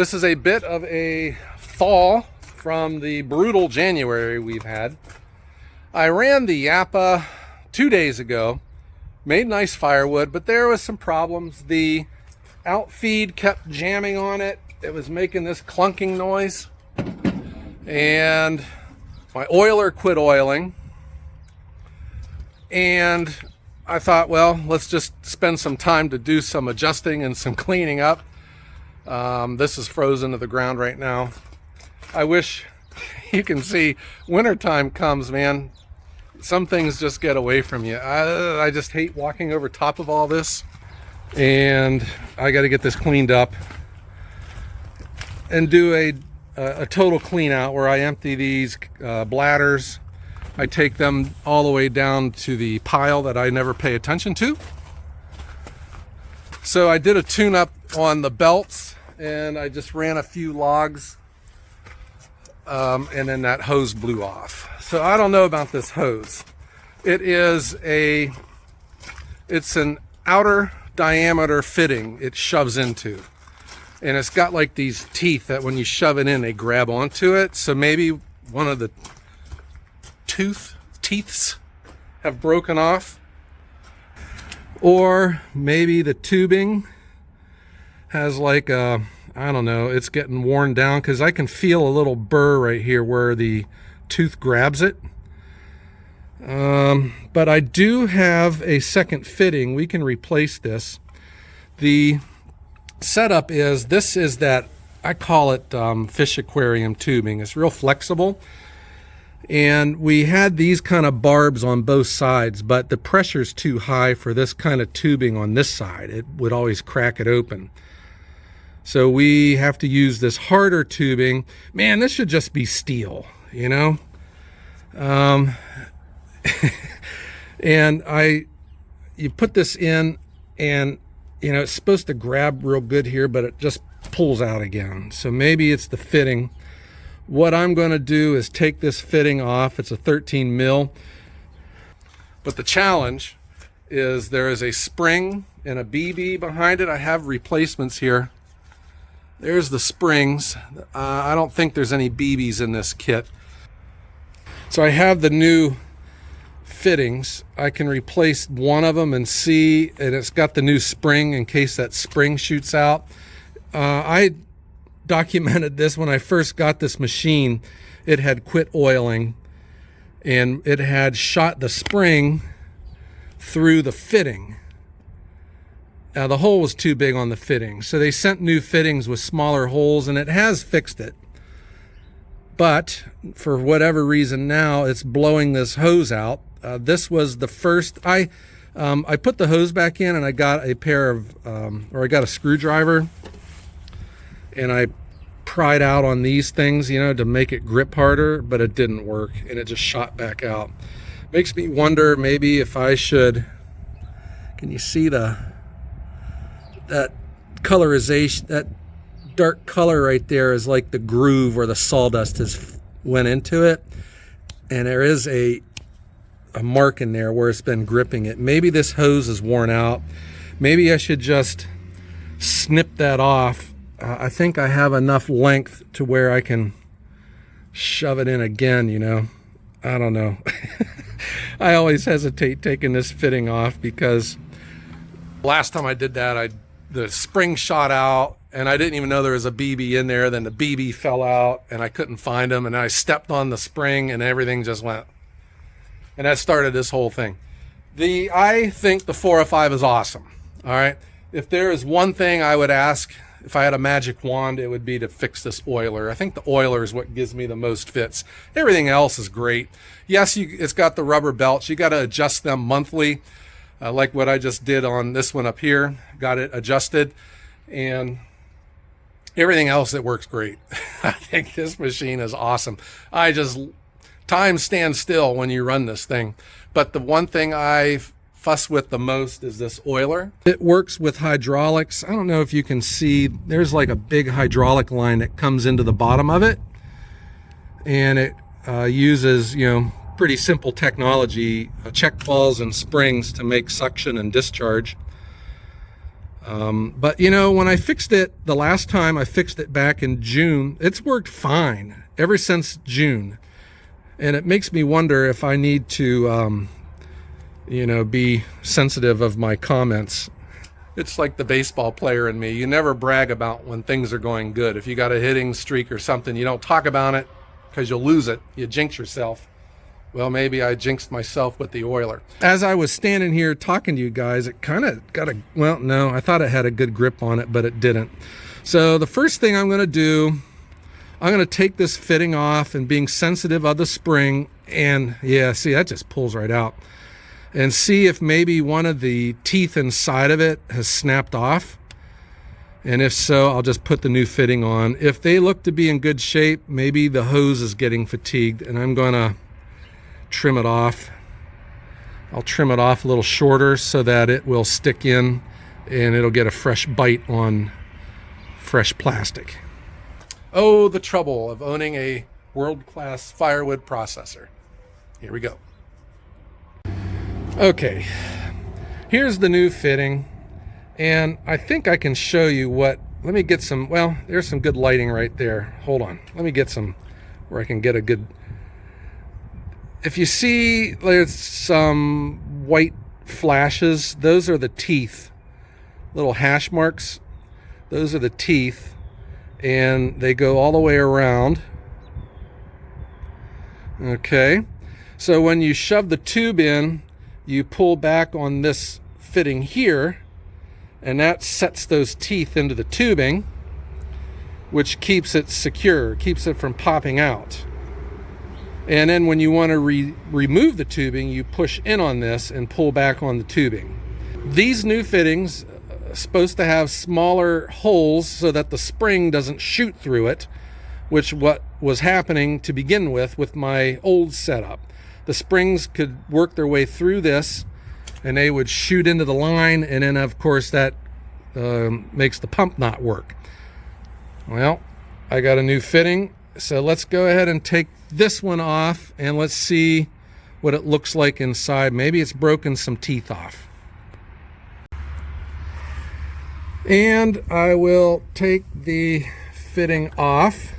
This is a bit of a thaw from the brutal January we've had. I ran the Japa 2 days ago, made nice firewood, but there was some problems. The outfeed kept jamming on it. It was making this clunking noise. And my oiler quit oiling. And I thought, well, let's just spend some time to do some adjusting and some cleaning up. This is frozen to the ground right now. I wish you can see wintertime comes, man. Some things just get away from you. I just hate walking over top of all this. And I got to get this cleaned up and do a total clean out where I empty these bladders. I take them all the way down to the pile that I never pay attention to. So I did a tune-up on the belts, and I just ran a few logs, and then that hose blew off. So I don't know about this hose. It's an outer diameter fitting it shoves into, and it's got like these teeth that when you shove it in, they grab onto it. So maybe one of the teeths have broken off, or maybe the tubing has like a, I don't know, it's getting worn down, because I can feel a little burr right here where the tooth grabs it. But I do have a second fitting. We can replace this. The setup is, this is that, I call it fish aquarium tubing. It's real flexible. And we had these kind of barbs on both sides, but the pressure's too high for this kind of tubing on this side. It would always crack it open. So we have to use this harder tubing. Man, this should just be steel, you know? And you put this in, and you know, it's supposed to grab real good here, but it just pulls out again. So maybe it's the fitting. What I'm going to do is take this fitting off. It's a 13 mil. But the challenge is there is a spring and a BB behind it. I have replacements here. There's the springs. I don't think there's any BBs in this kit. So I have the new fittings. I can replace one of them and see, and it's got the new spring in case that spring shoots out. I documented this when I first got this machine. It had quit oiling, and it had shot the spring through the fitting. The hole was too big on the fitting, so they sent new fittings with smaller holes, and it has fixed it. But for whatever reason now it's blowing this hose out. This was the first. I put the hose back in, and I got a pair of I got a screwdriver, and I pried out on these things, you know, to make it grip harder, but it didn't work, and it just shot back out. Makes me wonder maybe if I should, can you see that colorization, that dark color right there is like the groove where the sawdust has went into it, and there is a mark in there where it's been gripping it. Maybe this hose is worn out. Maybe I should just snip that off. I think I have enough length to where I can shove it in again, you know. I don't know. I always hesitate taking this fitting off, because last time I did that, the spring shot out, and I didn't even know there was a BB in there. Then the BB fell out, and I couldn't find them, and I stepped on the spring, and everything just went. And that started this whole thing. I think the 405 is awesome. All right. If there is one thing I would ask, if I had a magic wand, it would be to fix this oiler. I think the oiler is what gives me the most fits. Everything else is great. Yes, it's got the rubber belts. You got to adjust them monthly, like what I just did on this one up here. Got it adjusted, and everything else, it works great. I think this machine is awesome. Time stands still when you run this thing. But the one thing I fuss with the most is this oiler. It works with hydraulics. I don't know if you can see, there's like a big hydraulic line that comes into the bottom of it, and it uses, you know, pretty simple technology, check balls and springs to make suction and discharge. But you know, when I fixed it the last time, I fixed it back in June, it's worked fine ever since June. And it makes me wonder if I need to, you know, be sensitive of my comments. It's like the baseball player in me. You never brag about when things are going good. If you got a hitting streak or something, you don't talk about it because you'll lose it. You jinx yourself. Well, maybe I jinxed myself with the oiler. As I was standing here talking to you guys, it kind of got a, well, no, I thought it had a good grip on it, but it didn't. So the first thing I'm going to do, I'm going to take this fitting off, and being sensitive of the spring, and yeah, see, that just pulls right out, and see if maybe one of the teeth inside of it has snapped off. And if so, I'll just put the new fitting on. If they look to be in good shape, maybe the hose is getting fatigued, and I'm going to trim it off. I'll trim it off a little shorter so that it will stick in and it'll get a fresh bite on fresh plastic. Oh, the trouble of owning a world-class firewood processor. Here we go. Okay, here's the new fitting, and I think I can show you what, let me get some, well, there's some good lighting right there. Hold on, let me get some where I can get a good, if you see there's some white flashes, those are the teeth, little hash marks. Those are the teeth, and they go all the way around. Okay, so when you shove the tube in, you pull back on this fitting here, and that sets those teeth into the tubing, which keeps it secure, keeps it from popping out. And then when you want to remove the tubing, you push in on this and pull back on the tubing. These new fittings are supposed to have smaller holes so that the spring doesn't shoot through it, which what was happening to begin with my old setup. The springs could work their way through this and they would shoot into the line, and then of course that makes the pump not work. Well, I got a new fitting, so let's go ahead and take this one off and let's see what it looks like inside. Maybe it's broken some teeth off. And I will take the fitting off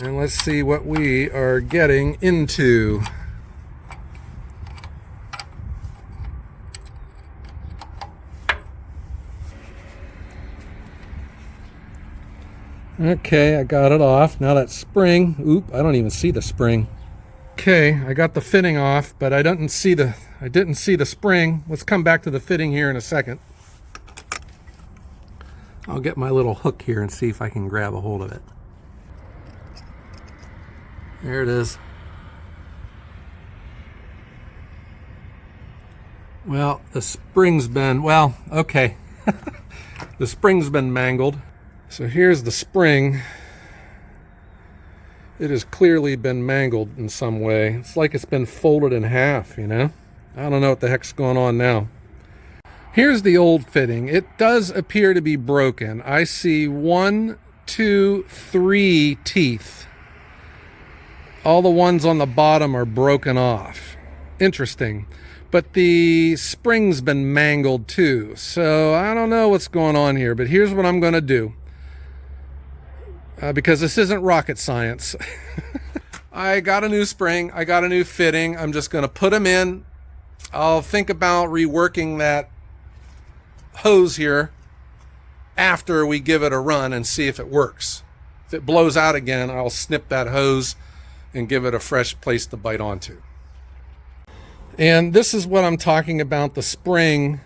and let's see what we are getting into. Okay, I got it off. Now that spring, oop, I don't even see the spring. Okay, I got the fitting off, but I didn't see the spring. Let's come back to the fitting here in a second. I'll get my little hook here and see if I can grab a hold of it. There it is. Well, the spring's been, well, okay. The spring's been mangled. So here's the spring. It has clearly been mangled in some way. It's like it's been folded in half, you know? I don't know what the heck's going on now. Here's the old fitting. It does appear to be broken. I see 1, 2, 3 teeth. All the ones on the bottom are broken off. Interesting. But the spring's been mangled too. So I don't know what's going on here, but here's what I'm going to do. Because this isn't rocket science. I got a new spring, I got a new fitting. I'm just going to put them in. I'll think about reworking that hose here after we give it a run and see if it works. If it blows out again, I'll snip that hose and give it a fresh place to bite onto. And this is what I'm talking about, the spring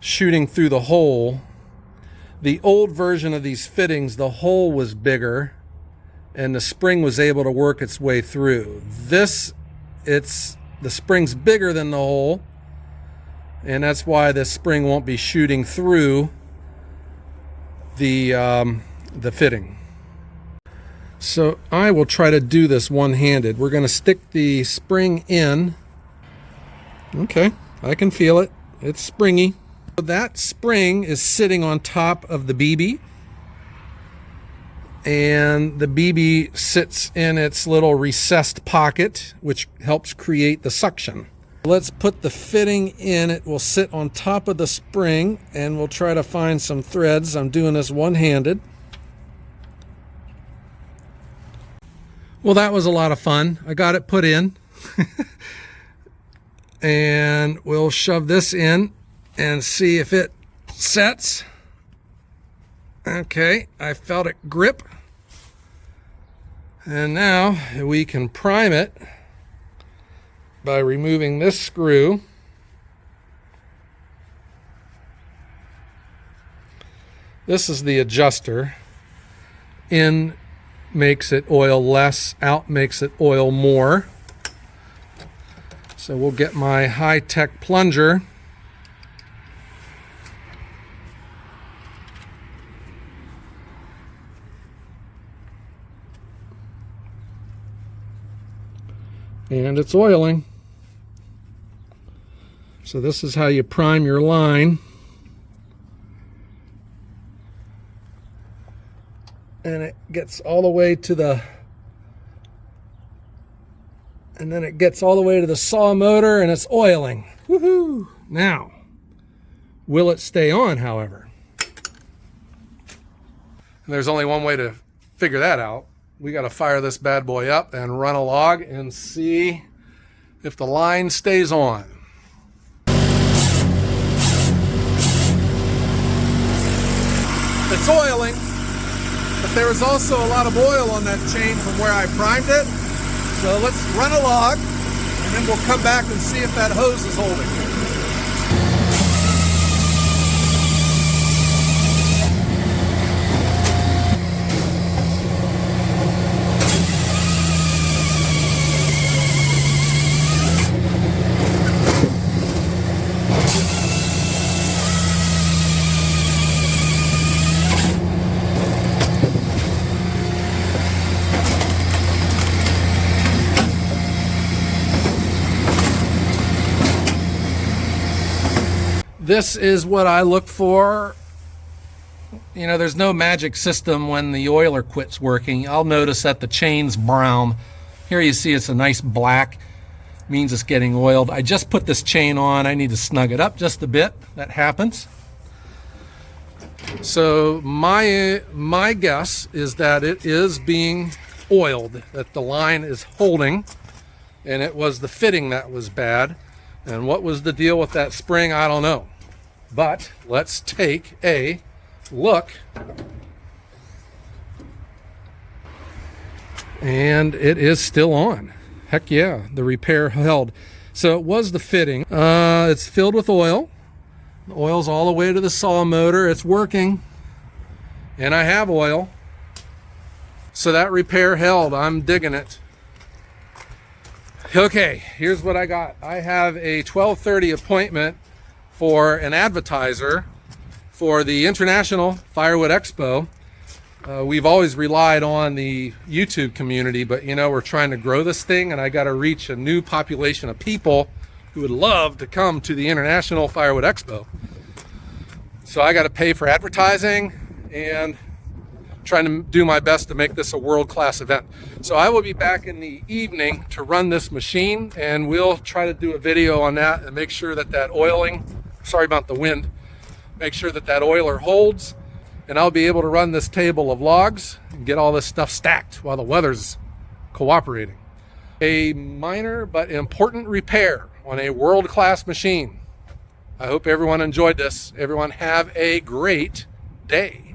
shooting through the hole. The old version of these fittings, the hole was bigger and the spring was able to work its way through. This, the spring's bigger than the hole, and that's why the spring won't be shooting through the fitting. So I will try to do this one-handed. We're going to stick the spring in. Okay, I can feel it. It's springy. That spring is sitting on top of the BB, and the BB sits in its little recessed pocket, which helps create the suction. Let's put the fitting in. It will sit on top of the spring, and we'll try to find some threads. I'm doing this one-handed. Well, that was a lot of fun. I got it put in. And we'll shove this in and see if it sets. Okay, I felt it grip. And now we can prime it by removing this screw. This is the adjuster. In makes it oil less, out makes it oil more. So we'll get my high-tech plunger. And it's oiling. So this is how you prime your line. And it gets all the way to the, and then it gets all the way to the saw motor, and it's oiling. Woohoo! Now, will it stay on, however? And there's only one way to figure that out. We got to fire this bad boy up and run a log and see if the line stays on. It's oiling, but there was also a lot of oil on that chain from where I primed it. So let's run a log, and then we'll come back and see if that hose is holding. This is what I look for. You know, there's no magic system when the oiler quits working. I'll notice that the chain's brown. Here you see it's a nice black, means it's getting oiled. I just put this chain on. I need to snug it up just a bit. That happens. So my guess is that it is being oiled, that the line is holding, and it was the fitting that was bad. And what was the deal with that spring? I don't know. But let's take a look. And it is still on. Heck yeah, the repair held. So it was the fitting. It's filled with oil. The oil's all the way to the saw motor. It's working. And I have oil. So that repair held. I'm digging it. Okay, here's what I got. I have a 12:30 appointment for an advertiser for the International Firewood Expo. We've always relied on the YouTube community, but you know, we're trying to grow this thing, and I got to reach a new population of people who would love to come to the International Firewood Expo. So I got to pay for advertising and trying to do my best to make this a world-class event. So I will be back in the evening to run this machine, and we'll try to do a video on that and make sure that that oiling, sorry about the wind, make sure that that oiler holds, and I'll be able to run this table of logs and get all this stuff stacked while the weather's cooperating. A minor but important repair on a world-class machine. I hope everyone enjoyed this. Everyone have a great day.